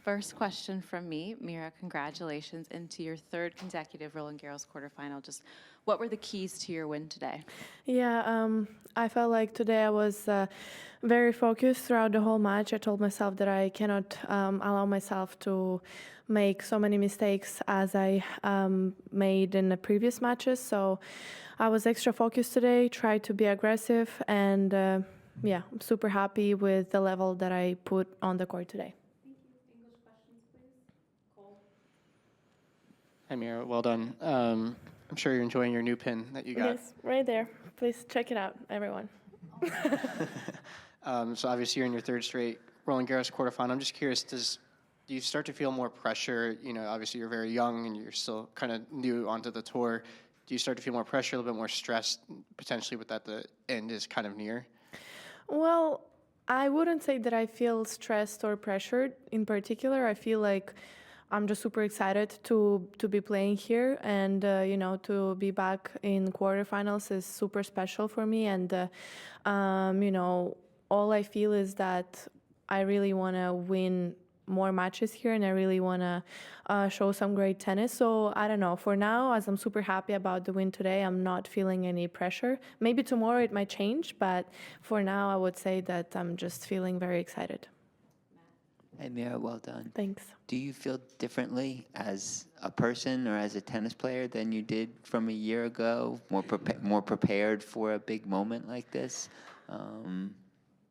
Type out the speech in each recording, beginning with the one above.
First question from me, Mirra, congratulations into your third consecutive Roland-Garros quarterfinal. Just what were the keys to your win today? Yeah, I felt like today I was very focused throughout the whole match. I told myself that I cannot allow myself to make so many mistakes as I made in the previous matches. So I was extra focused today, tried to be aggressive, and yeah, I'm super happy with the level that I put on the court today. English questions, please. Cole. Hi, Mirra. Well done. I'm sure you're enjoying your new pin that you got. Yes, right there. Please check it out, everyone. So obviously you're in your third straight Roland-Garros quarterfinal. I'm just curious, do you start to feel more pressure? You know, obviously you're very young and you're still kind of new onto the tour. Do you start to feel more pressure, a little bit more stressed, potentially with that the end is kind of near? Well, I wouldn't say that I feel stressed or pressured in particular. I feel like I'm just super excited to be playing here, and you know, to be back in quarterfinals is super special for me. And you know, all I feel is that I really want to win more matches here, and I really want to show some great tennis. So I don't know. For now, as I'm super happy about the win today, I'm not feeling any pressure. Maybe tomorrow it might change, but for now, I would say that I'm just feeling very excited. Hey, Mirra, well done. Thanks. Do you feel differently as a person or as a tennis player than you did from a year ago? More prepared for a big moment like this?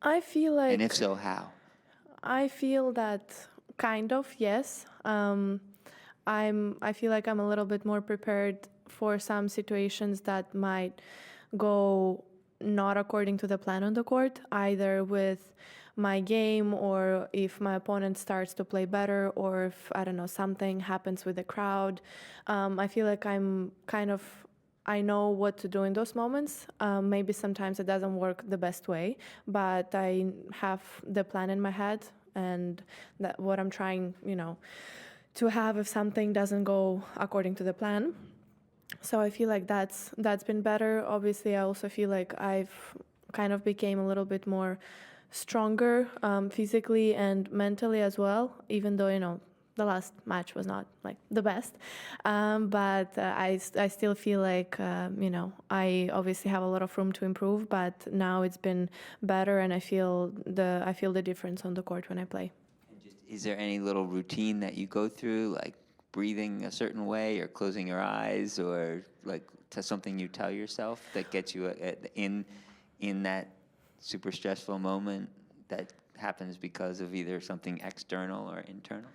I feel like... And if so, how? I feel that kind of, yes. I feel like I'm a little bit more prepared for some situations that might go not according to the plan on the court, either with my game or if my opponent starts to play better, or if, I don't know, something happens with the crowd. I feel like I know what to do in those moments. Maybe sometimes it doesn't work the best way, but I have the plan in my head, and that what I'm trying, you know, to have if something doesn't go according to the plan. So I feel like that's been better. Obviously, I also feel like I've kind of became a little bit more stronger physically and mentally as well, even though, you know, the last match was not like the best, but I still feel like you know, I obviously have a lot of room to improve, but now it's been better, and I feel the difference on the court when I play. Is there any little routine that you go through, like breathing a certain way or closing your eyes, or like something you tell yourself that gets you in that super stressful moment that happens because of either something external or internal?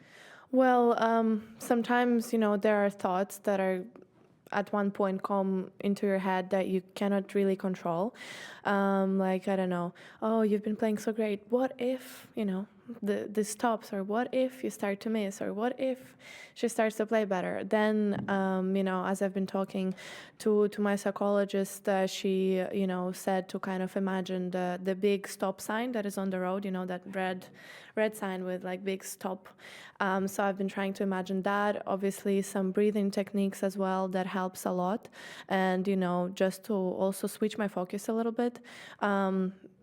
Well, sometimes, you know, there are thoughts that are at one point come into your head that you cannot really control. Like, I don't know, oh, you've been playing so great. What if, you know, this stops, or what if you start to miss, or what if she starts to play better? Then, you know, as I've been talking to my psychologist, she, you know, said to kind of imagine the big stop sign that is on the road, you know, that red sign with like big stop. So I've been trying to imagine that. Obviously, some breathing techniques as well, that helps a lot. And, you know, just to also switch my focus a little bit.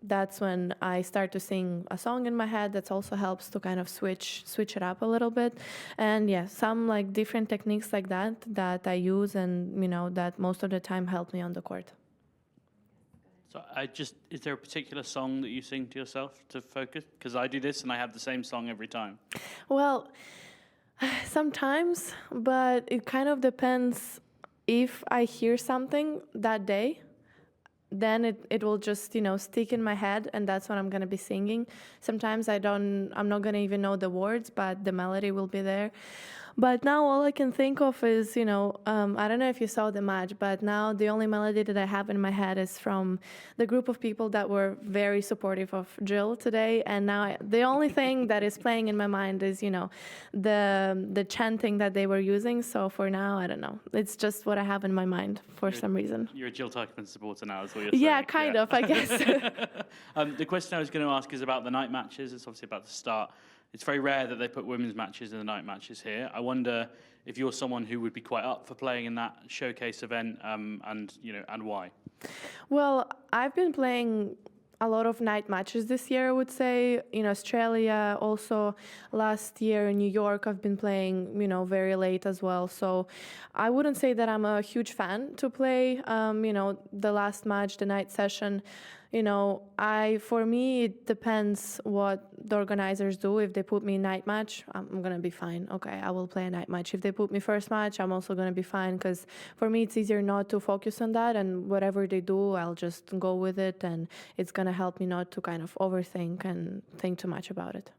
That's when I start to sing a song in my head. That also helps to kind of switch it up a little bit. And yeah, some like different techniques like that I use, and, you know, that most of the time help me on the court. So is there a particular song that you sing to yourself to focus? Because I do this and I have the same song every time. Well, sometimes, but it kind of depends. If I hear something that day, then it will just, you know, stick in my head, and that's what I'm going to be singing. Sometimes I'm not going to even know the words, but the melody will be there. But now all I can think of is, you know, I don't know if you saw the match, but now the only melody that I have in my head is from the group of people that were very supportive of Jil today. And now the only thing that is playing in my mind is, you know, the chanting that they were using. So for now, I don't know. It's just what I have in my mind for some reason. You're a Jil Teichmann supporter now, is what you're saying. Yeah, kind of, I guess. The question I was going to ask is about the night matches. It's obviously about to start. It's very rare that they put women's matches in the night matches here. I wonder if you're someone who would be quite up for playing in that showcase event, and, you know, and why. Well, I've been playing a lot of night matches this year, I would say. In Australia, also last year in New York, I've been playing, very late as well. So I wouldn't say that I'm a huge fan to play, the last match, the night session. For me, it depends what the organizers do. If they put me night match, I'm going to be fine. Okay, I will play a night match. If they put me first match, I'm also going to be fine, because for me, it's easier not to focus on that, and whatever they do, I'll just go with it, and it's going to help me not to kind of overthink and think too much about it.